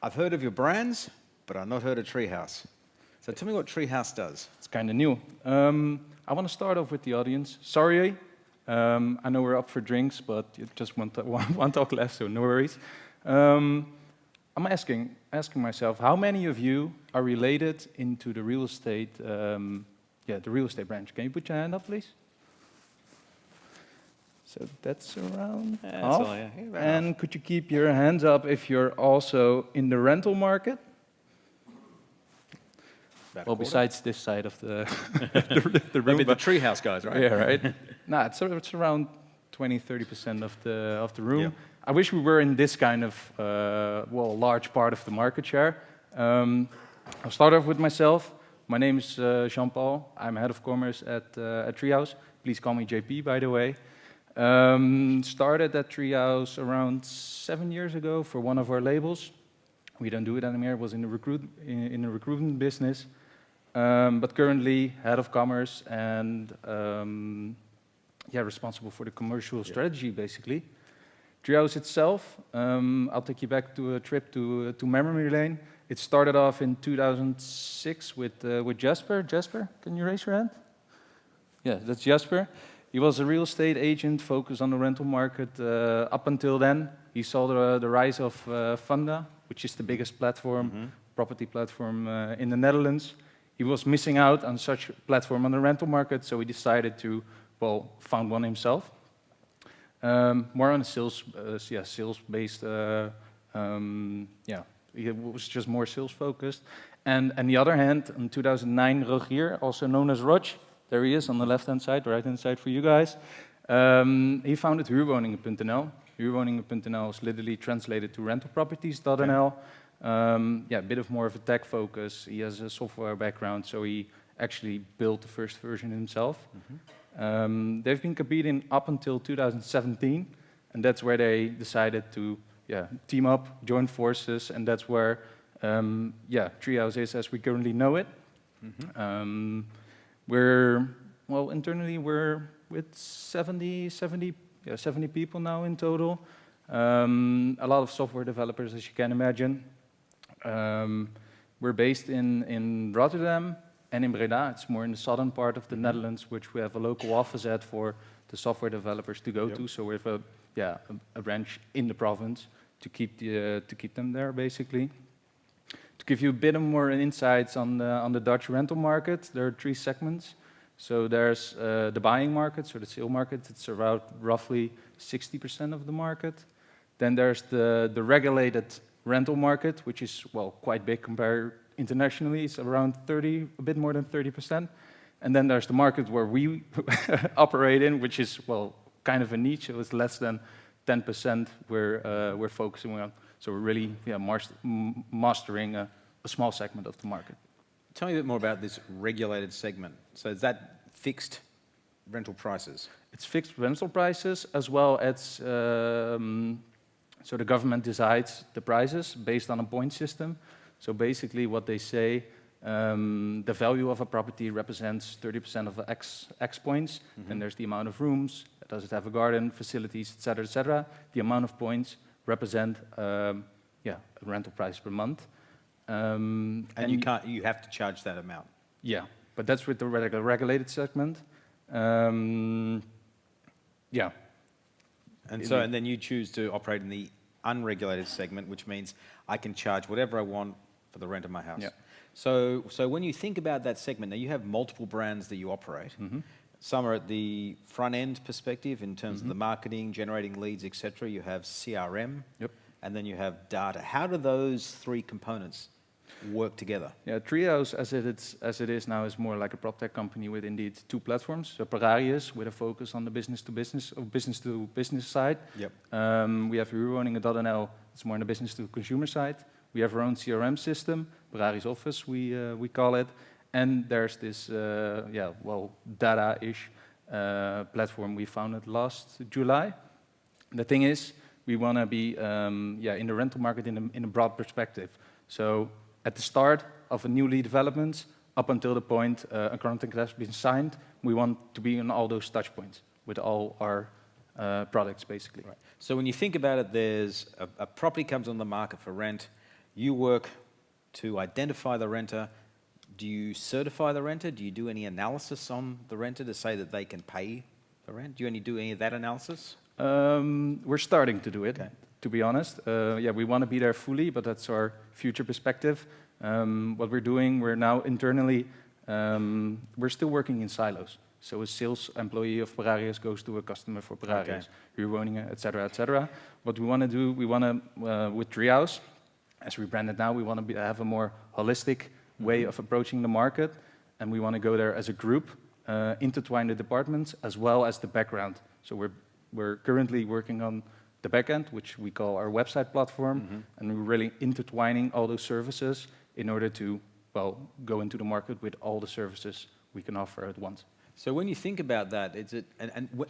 I've heard of your brands, but I've not heard of TreeHouse. So tell me what TreeHouse does. It's kind of new. I want to start off with the audience. Sorry, I know we're up for drinks, but you just one talk left, so no worries. I'm asking myself, how many of you are related into the real estate, the real estate branch? Can you put your hand up, please? So that's around half. All, yeah. And could you keep your hands up if you're also in the rental market? Well, besides this side of the the room. Maybe the TreeHouse guys, right? Yeah, right. Nah, it's around 20-30% of the room. Yep. I wish we were in this kind of large part of the market share. I'll start off with myself. My name is Jean-Paul. I'm head of commerce at TreeHouse. Please call me JP, by the way. Started at TreeHouse around 7 years ago for one of our labels. We don't do it anymore. It was in the recruitment business. But currently head of commerce and responsible for the commercial strategy, basically. TreeHouse itself, I'll take you back to a trip to memory lane. It started off in 2006 with Jasper. Jasper, can you raise your hand? Yeah, that's Jasper. He was a real estate agent focused on the rental market. Up until then, he saw the rise of Funda, which is the biggest platform, property platform in the Netherlands. He was missing out on such a platform on the rental market, so he decided to, found one himself. More on a sales-based, it was just more sales-focused. And on the other hand, in 2009, Rogier, also known as Rog, there he is on the left-hand side, right-hand side for you guys. He founded Huurwoningen.nl. Huurwoningen.nl is literally translated to rentalproperties.nl. A bit of more of a tech focus. He has a software background, so he actually built the first version himself. They've been competing up until 2017, and that's where they decided to team up, join forces, and that's where TreeHouse is as we currently know it. Internally we're with 70 people now in total. A lot of software developers, as you can imagine. We're based in Rotterdam and in Breda. It's more in the southern part of the Netherlands, which we have a local office at for the software developers to go to. So we have a branch in the province to keep them there, basically. To give you a bit more insights on the Dutch rental market, there are 3 segments. So there's the buying market, so the sale market. It's around roughly 60% of the market. Then there's the regulated rental market, which is quite big compared internationally. It's around a bit more than 30%. And then there's the market where we operate in, which is kind of a niche. So it's less than 10% we're focusing on. So we're really mastering a small segment of the market. Tell me a bit more about this regulated segment. So is that fixed rental prices? It's fixed rental prices as well as, so the government decides the prices based on a point system. So basically what they say, the value of a property represents 30% of X points. Then there's the amount of rooms, does it have a garden, facilities, etc., etc. The amount of points represent a rental price per month. And you have to charge that amount. Yeah, but that's with the regulated segment. And then you choose to operate in the unregulated segment, which means I can charge whatever I want for the rent of my house. Yeah. So when you think about that segment, now you have multiple brands that you operate. Some are at the front end perspective in terms of the marketing, generating leads, etc. You have CRM, and then you have data. How do those 3 components work together? Yeah, TreeHouse, as it is now, is more like a PropTech company with indeed 2 platforms. So Pararius, with a focus on the business-to-business or business-to-business side. We have Huurwoningen.nl, it's more on the business-to-consumer side. We have our own CRM system, Pararius Office, we call it. And there's this, data-ish platform we founded last July. The thing is, we want to be in the rental market in a broad perspective. So at the start of a new lead development, up until the point a contract has been signed, we want to be on all those touch points with all our products, basically. Right. So when you think about it, there's a property comes on the market for rent. You work to identify the renter. Do you certify the renter? Do you do any analysis on the renter to say that they can pay the rent? Do you do any of that analysis? We're starting to do it, Okay. to be honest. Yeah, we want to be there fully, but that's our future perspective. What we're doing, we're now internally, we're still working in silos. So a sales employee of Pararius goes to a customer for Pararius, Huurwoningen, et cetera. What we want to do, we want to, with TreeHouse, as we brand it now, we want to have a more holistic way of approaching the market, and we want to go there as a group, intertwine the departments as well as the background. So we're currently working on the backend, which we call our website platform, and we're really intertwining all those services in order to, well, go into the market with all the services we can offer at once. So when you think about that,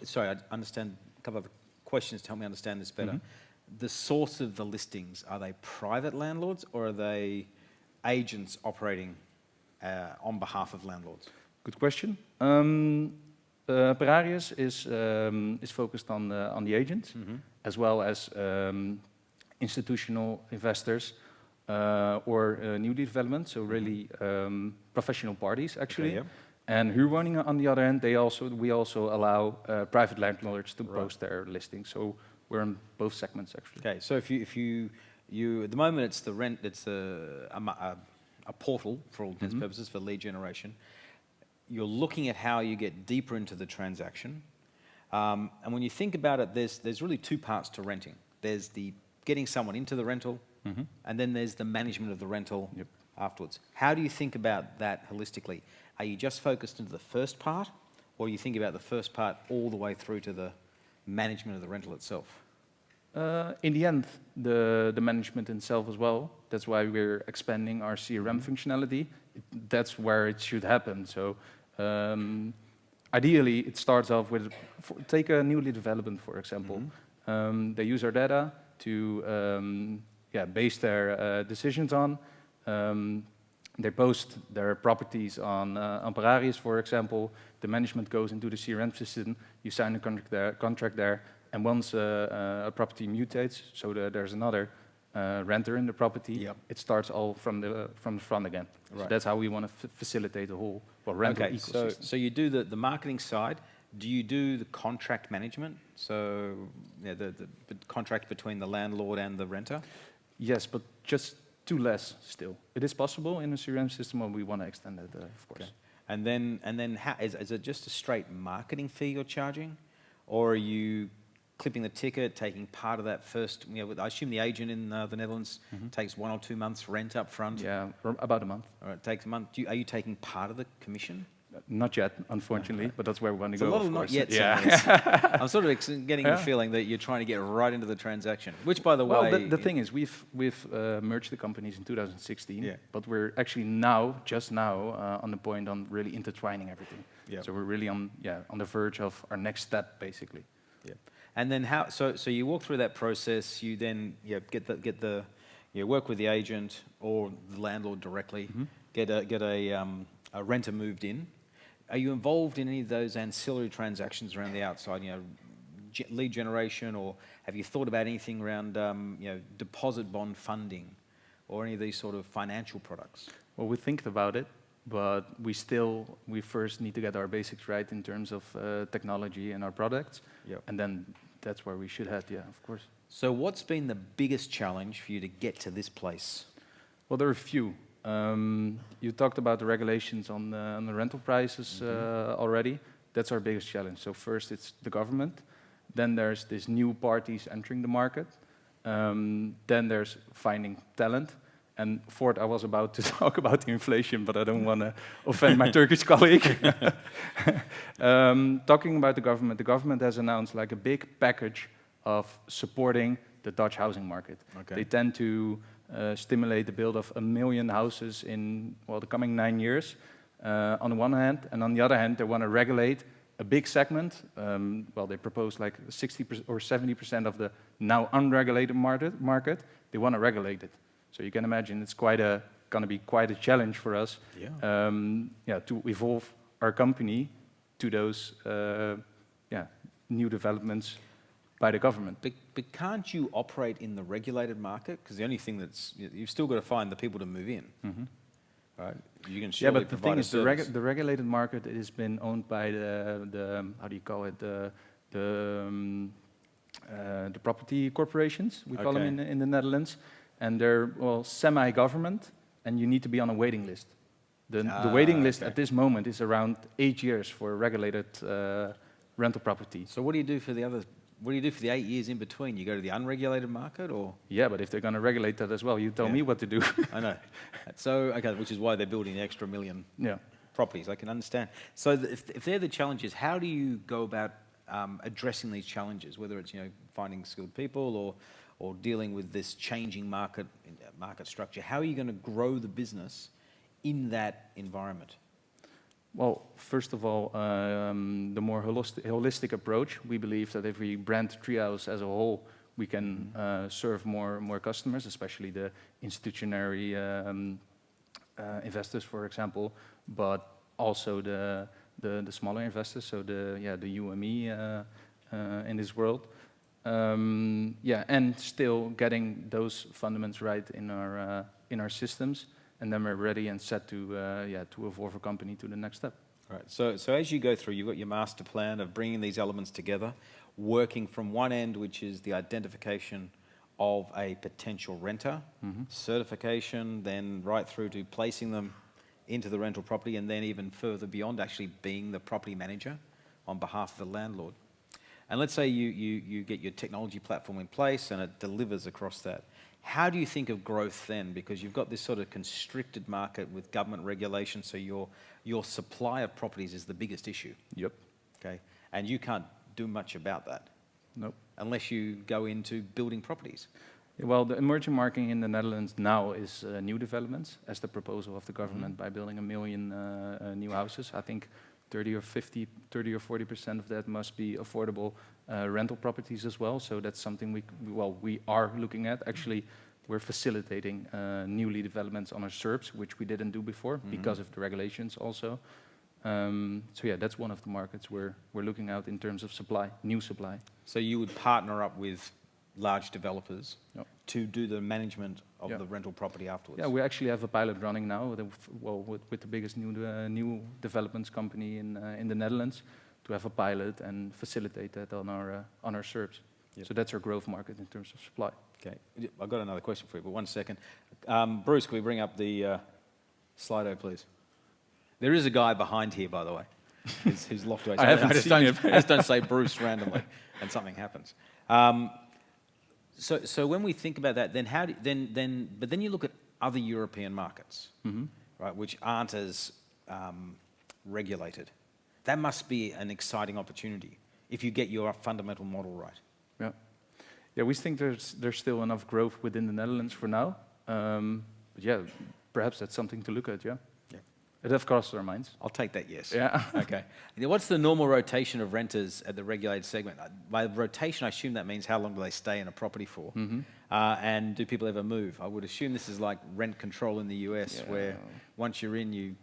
sorry, I understand a couple of questions to help me understand this better. The source of the listings, are they private landlords or are they agents operating on behalf of landlords? Good question. Pararius is focused on the agents, as well as institutional investors or new development, so really professional parties actually. Okay, yeah. And Huurwoningen, on the other hand, we also allow private landlords to post their listings. So we're in both segments actually. Okay, so if you at the moment it's the rent, it's a portal for all intents and purposes for lead generation. You're looking at how you get deeper into the transaction, and when you think about it, there's really two parts to renting. There's the getting someone into the rental, and then there's the management of the rental afterwards. How do you think about that holistically? Are you just focused into the first part, or you think about the first part all the way through to the management of the rental itself? In the end, the management itself as well. That's why we're expanding our CRM functionality. That's where it should happen. So ideally, it starts off with, take a newly development, for example. They use our data to base their decisions on. They post their properties on Pararius, for example. The management goes into the CRM system. You sign a contract there. And once a property mutates, so there's another renter in the property, it starts all from the front again. Right. So that's how we want to facilitate the whole rental ecosystem. So you do the marketing side. Do you do the contract management? So the contract between the landlord and the renter? Yes, but just too less still. It is possible in a CRM system, and we want to extend it, of course. Okay. And then how, is it just a straight marketing fee you're charging, or are you clipping the ticket, taking part of that first? I assume the agent in the Netherlands takes 1 or 2 months rent up front. Yeah, about a month. All right, it takes a month. Are you taking part of the commission? Not yet, unfortunately, but that's where we want to go. A lot of not yet. Yeah. I'm sort of getting the feeling that you're trying to get right into the transaction. Which, by the way, the thing is, we've merged the companies in 2016, but we're actually just now, on the point on really intertwining everything. Yeah. So we're really on the verge of our next step, basically. Yeah. And then how? So you walk through that process. You then work with the agent or the landlord directly. Get a renter moved in. Are you involved in any of those ancillary transactions around the outside, lead generation, or have you thought about anything around, deposit bond funding or any of these sort of financial products? Well, we think about it, but we first need to get our basics right in terms of technology and our products, and then that's where we should head, of course. So what's been the biggest challenge for you to get to this place? Well, there are a few. You talked about the regulations on the rental prices already. That's our biggest challenge. So first it's the government. Then there's these new parties entering the market. Then there's finding talent. And fourth, I was about to talk about the inflation, but I don't want to offend my Turkish colleague. Talking about the government has announced like a big package of supporting the Dutch housing market. Okay. They tend to stimulate the build of 1 million houses in the coming 9 years, on the one hand, and on the other hand, they want to regulate a big segment. They propose like 60% or 70% of the now unregulated market. They want to regulate it. So you can imagine it's going to be quite a challenge for us, to evolve our company to those, new developments by the government. But can't you operate in the regulated market? Because the only thing you've still got to find the people to move in, right? You can surely but the provide thing a is, service. the regulated market has been owned by the how do you call it, the property corporations, we call them in the Netherlands, and they're semi-government, and you need to be on a waiting list. The waiting list at this moment is around 8 years for a regulated rental property. So what do you do for the other? What do you do for the 8 years in between? You go to the unregulated market, or? Yeah, but if they're going to regulate that as well, you tell me what to do. I know. So, okay, which is why they're building the extra million properties. I can understand. So if they're the challenges, how do you go about addressing these challenges, whether it's finding skilled people or dealing with this changing market structure? How are you going to grow the business in that environment? Well, first of all, the more holistic approach, we believe that if we brand TreeHouse as a whole, we can serve more customers, especially the institutionary investors, for example, but also the smaller investors, so the UME in this world. And still getting those fundamentals right in our systems. And then we're ready and set to evolve a company to the next step. Right. So as you go through, you've got your master plan of bringing these elements together, working from one end, which is the identification of a potential renter, certification, then right through to placing them into the rental property, and then even further beyond, actually being the property manager on behalf of the landlord. And let's say you get your technology platform in place and it delivers across that. How do you think of growth then? Because you've got this sort of constricted market with government regulation, so your supply of properties is the biggest issue. Yep. Okay, and you can't do much about that. Nope. Unless you go into building properties. Well, the emerging market in the Netherlands now is new developments, as the proposal of the government by building 1 million new houses. I think 30 or 40% of that must be affordable rental properties as well. So that's something we are looking at. Actually, we're facilitating newly developments on our SERPs, which we didn't do before because of the regulations also. That's one of the markets we're looking at in terms of supply, new supply. So you would partner up with large developers to do the management of the rental property afterwards? Yeah, we actually have a pilot running now with the biggest new developments company in the Netherlands, to have a pilot and facilitate that on our SERPs. Yep. So that's our growth market in terms of supply. Okay, I've got another question for you, but 1 second. Bruce, can we bring up the Slido, please? There is a guy behind here, by the way, who's locked away. I just don't say Bruce randomly, and something happens. So when we think about that, but then you look at other European markets, right, which aren't as regulated. That must be an exciting opportunity if you get your fundamental model right. Yeah, we think there's still enough growth within the Netherlands for now. But yeah, perhaps that's something to look at. Yeah. It has crossed our minds. I'll take that, yes. Yeah. Okay. What's the normal rotation of renters at the regulated segment? By rotation, I assume that means how long do they stay in a property for? And do people ever move? I would assume this is like rent control in the US, where once you're in, you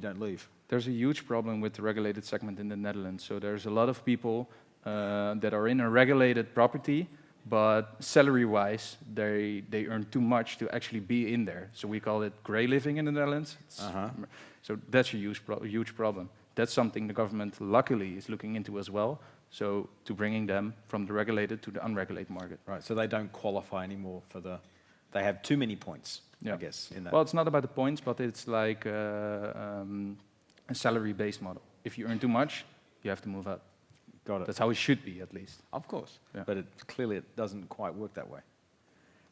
don't leave. There's a huge problem with the regulated segment in the Netherlands. So there's a lot of people that are in a regulated property, but salary-wise, they earn too much to actually be in there. So we call it grey living in the Netherlands. So that's a huge problem. That's something the government, luckily, is looking into as well. So to bringing them from the regulated to the unregulated market. Right, so they don't qualify anymore for they have too many points, I guess, in that. Well, it's not about the points, but it's like a salary-based model. If you earn too much, you have to move out. Got it. That's how it should be, at least. Of course. Yeah. But clearly it doesn't quite work that way.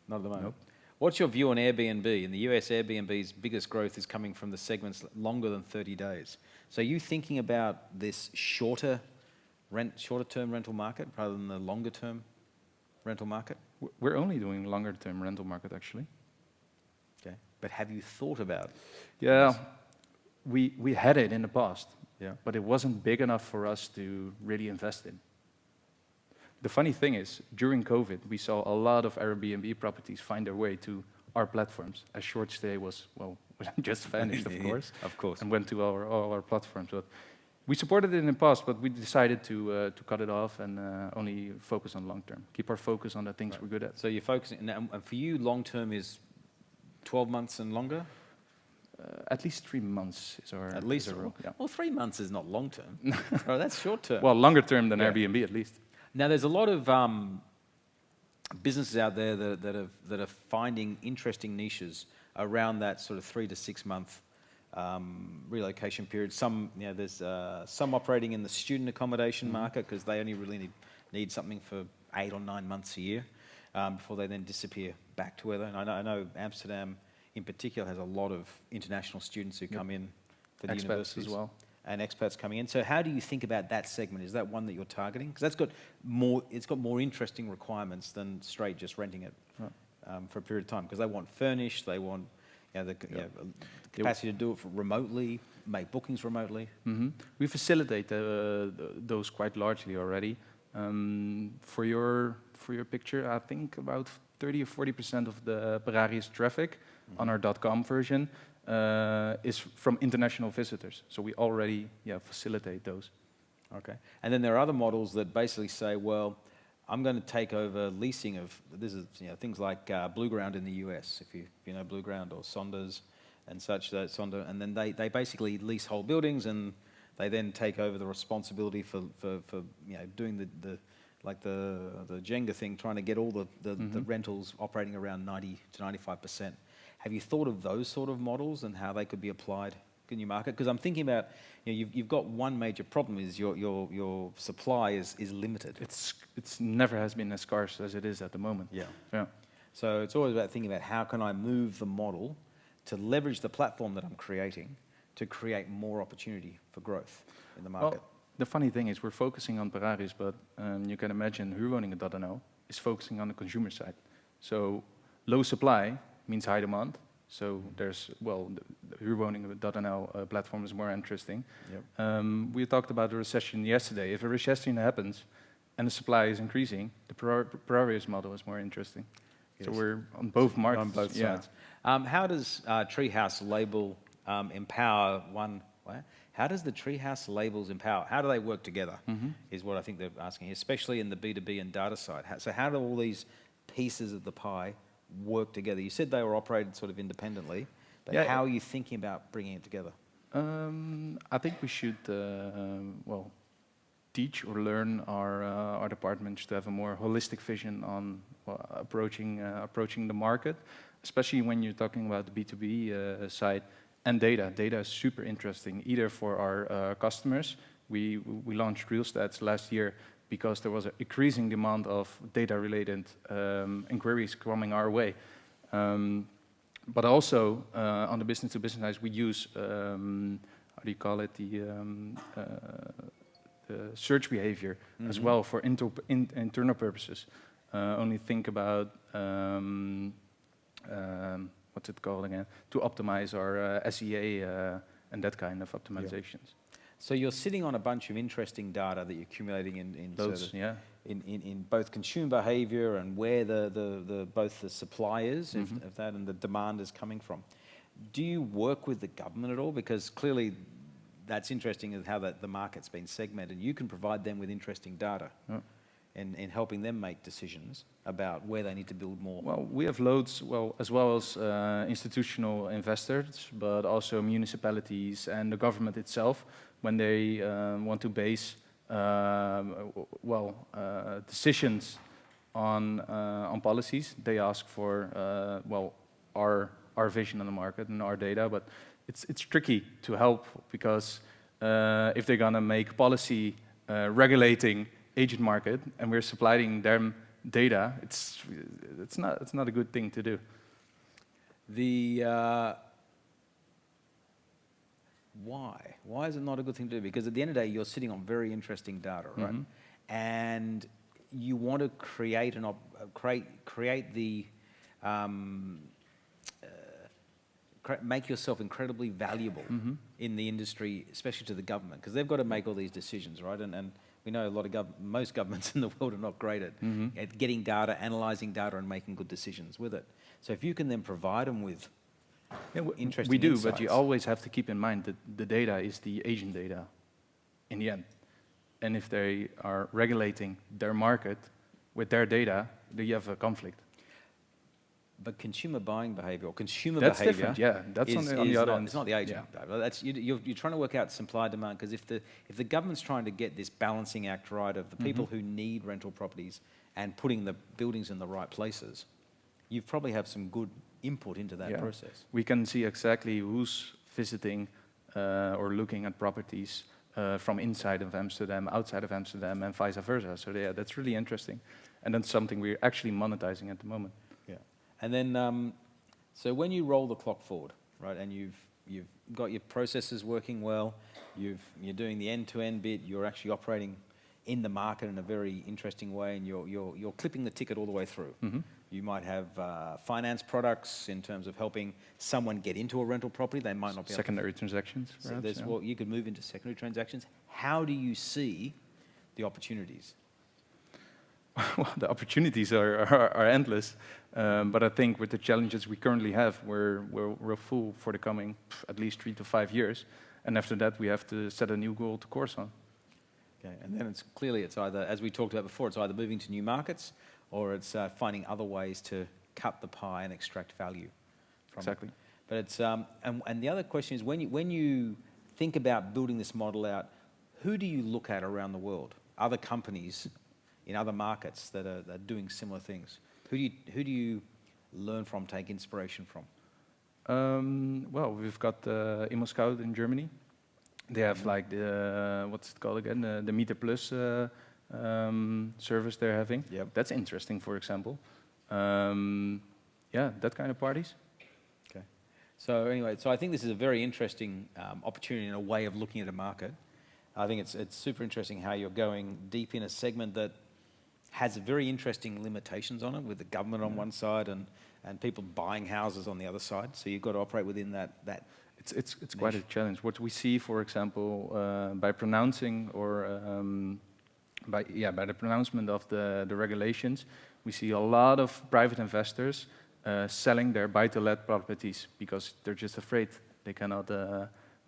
Not at the moment. Nope. What's your view on Airbnb? In the US, Airbnb's biggest growth is coming from the segments longer than 30 days. So are you thinking about this shorter term rental market rather than the longer term rental market? We're only doing longer term rental market, actually. Okay. But have you thought about it? Yeah, we had it in the past. Yeah. But it wasn't big enough for us to really invest in. The funny thing is, during COVID, we saw a lot of Airbnb properties find their way to our platforms. A short stay was, just vanished, of course. Of course. And went to all our platforms. But We supported it in the past, but we decided to cut it off and only focus on long term. Keep our focus on the things we're good at. So you're focusing, and for you, long term is 12 months and longer? At least 3 months is our At least is our rule. Yeah. Well, 3 months is not long term. Oh, that's short term. Well, longer term than Yeah. Airbnb at least. Now, there's a lot of businesses out there that are finding interesting niches around that sort of 3 to 6 month relocation period. Some, there's some operating in the student accommodation market because they only really need something for 8 or 9 months a year before they then disappear back to where they. And I know Amsterdam in particular has a lot of international students who come in for the Expats universities as well. and expats coming in. So how do you think about that segment? Is that one that you're targeting? Because that's got more. It's got more interesting requirements than straight just renting it for a period of time. Because they want furnished, they want the capacity to do it remotely, make bookings remotely. We facilitate those quite largely already. For your picture, I think about 30 or 40% of the Pararius traffic on our .com version is from international visitors. So we already facilitate those. Okay. And then there are other models that basically say, well, I'm going to take over leasing of, this is things like Blue Ground in the US, if you know Blue Ground, or Sonders and such, and then they basically lease whole buildings, and they then take over the responsibility for doing the Jenga thing, trying to get all the rentals operating around 90 to 95%. Have you thought of those sort of models and how they could be applied in your market? Because I'm thinking about, you've got one major problem is your supply is limited. It's never has been as scarce as it is at the moment. Yeah. So it's always about thinking about how can I move the model to leverage the platform that I'm creating to create more opportunity for growth in the market. Well, the funny thing is we're focusing on Pararius, but you can imagine Huurwoningen.nl is focusing on the consumer side. So low supply means high demand. So there's, the Huurwoningen.nl platform is more interesting. Yep. We talked about the recession yesterday. If a recession happens and the supply is increasing, the Pararius model is more interesting. Yes. So we're on both markets. On both sides. How does TreeHouse label empower one? How does the TreeHouse labels empower? How do they work together? Is what I think they're asking, especially in the B2B and data side. So how do all these pieces of the pie work together? You said they were operated sort of independently, but how are you thinking about bringing it together? I think we should, teach or learn our departments to have a more holistic vision on approaching the market, especially when you're talking about the B2B side. And data. Data is super interesting, either for our customers. We launched Realstats last year because there was an increasing demand of data-related inquiries coming our way. But also on the business-to-business side, we use, how do you call it, the search behavior as well for internal purposes. Only think about what's it called again? To optimize our SEA and that kind of optimizations. Yeah. So you're sitting on a bunch of interesting data that you're accumulating in both consumer behavior and where both the supply is of that and the demand is coming from. Do you work with the government at all? Because clearly that's interesting is how the market's been segmented. You can provide them with interesting data. In helping them make decisions about where they need to build more? Well, we have loads, as well as institutional investors, but also municipalities and the government itself, when they want to base decisions on policies, they ask for our vision on the market and our data. But it's tricky to help because if they're gonna make policy regulating agent market and we're supplying them data, it's not a good thing to do. Why is it not a good thing to do? Because at the end of the day, you're sitting on very interesting data, right? And you want to create make yourself incredibly valuable in the industry, especially to the government, because they've got to make all these decisions, right? And we know most governments in the world are not great at getting data, analyzing data, and making good decisions with it. So if you can then provide them with interesting we do, insights. but you always have to keep in mind that the data is the agent data. in the end. And if they are regulating their market with their data, then you have a conflict. But consumer buying behavior or consumer That's behavior different, yeah. That's on the other end. It's not the agent. Yeah. That's, you're trying to work out supply and demand, because if the government's trying to get this balancing act right of the people who need rental properties and putting the buildings in the right places, you probably have some good input into that process. We can see exactly who's visiting or looking at properties from inside of Amsterdam, outside of Amsterdam, and vice versa. So yeah, that's really interesting. And that's something we're actually monetizing at the moment. Yeah. And then, so when you roll the clock forward, right, and you've got your processes working well, you're doing the end-to-end bit, you're actually operating in the market in a very interesting way, and you're clipping the ticket all the way through. You might have finance products in terms of helping someone get into a rental property. They might not be secondary transactions. So well, you could move into secondary transactions. How do you see the opportunities? Well, the opportunities are endless, but I think with the challenges we currently have, we're full for the coming at least 3 to 5 years, and after that we have to set a new goal to course on. Okay, and then it's either, as we talked about before, it's either moving to new markets or it's finding other ways to cut the pie and extract value from Exactly. it. But it's and the other question is, when you think about building this model out, who do you look at around the world? Other companies in other markets that are doing similar things. Who do you learn from, take inspiration from? Well, we've got ImmoScout in Germany. They have like the what's it called again? The Meter Plus service they're having. Yep. That's interesting, for example. Yeah, that kind of parties. Okay. So anyway, I think this is a very interesting opportunity and a way of looking at a market. I think it's super interesting how you're going deep in a segment that has very interesting limitations on it, with the government on one side and people buying houses on the other side. So you've got to operate within that. It's quite a challenge. What we see, for example, by pronouncing or by the pronouncement of the regulations, we see a lot of private investors selling their buy-to-let properties because they're just afraid they cannot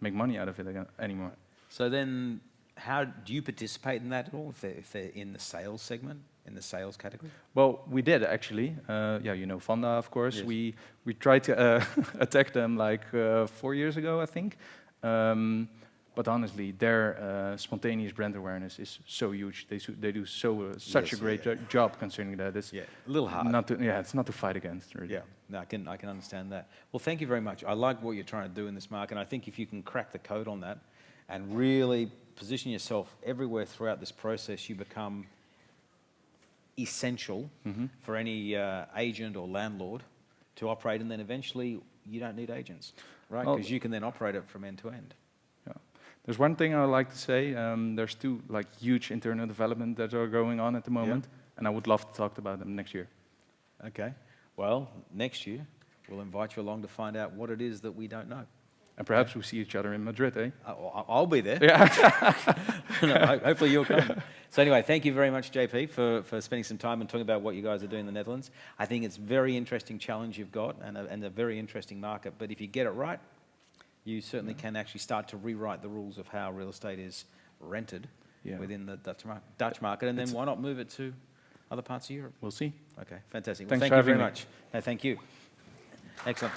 make money out of it anymore. So then, how do you participate in that at all? If they're in the sales segment, in the sales category? Well, we did actually. You know Vanda, of course. Yes. We tried to attack them like 4 years ago, I think. But honestly, their spontaneous brand awareness is so huge. They do such a great job concerning that. It's a little hard. It's not to fight against. Really. Yeah, no, I can understand that. Well, thank you very much. I like what you're trying to do in this market. And I think if you can crack the code on that and really position yourself everywhere throughout this process, you become essential for any agent or landlord to operate, and then eventually you don't need agents, right? Because you can then operate it from end to end. Yeah. There's one thing I would like to say. There's 2 like huge internal development that are going on at the moment, and I would love to talk about them next year. Okay. Well, next year we'll invite you along to find out what it is that we don't know. And perhaps we see each other in Madrid, eh? I'll be there. Yeah. No, hopefully you'll come. So anyway, thank you very much, JP, for spending some time and talking about what you guys are doing in the Netherlands. I think it's a very interesting challenge you've got and a very interesting market. But if you get it right, you certainly can actually start to rewrite the rules of how real estate is rented within the Dutch market. And then why not move it to other parts of Europe? We'll see. Okay, fantastic. Thanks well, thank you very much. No, thank you. Excellent.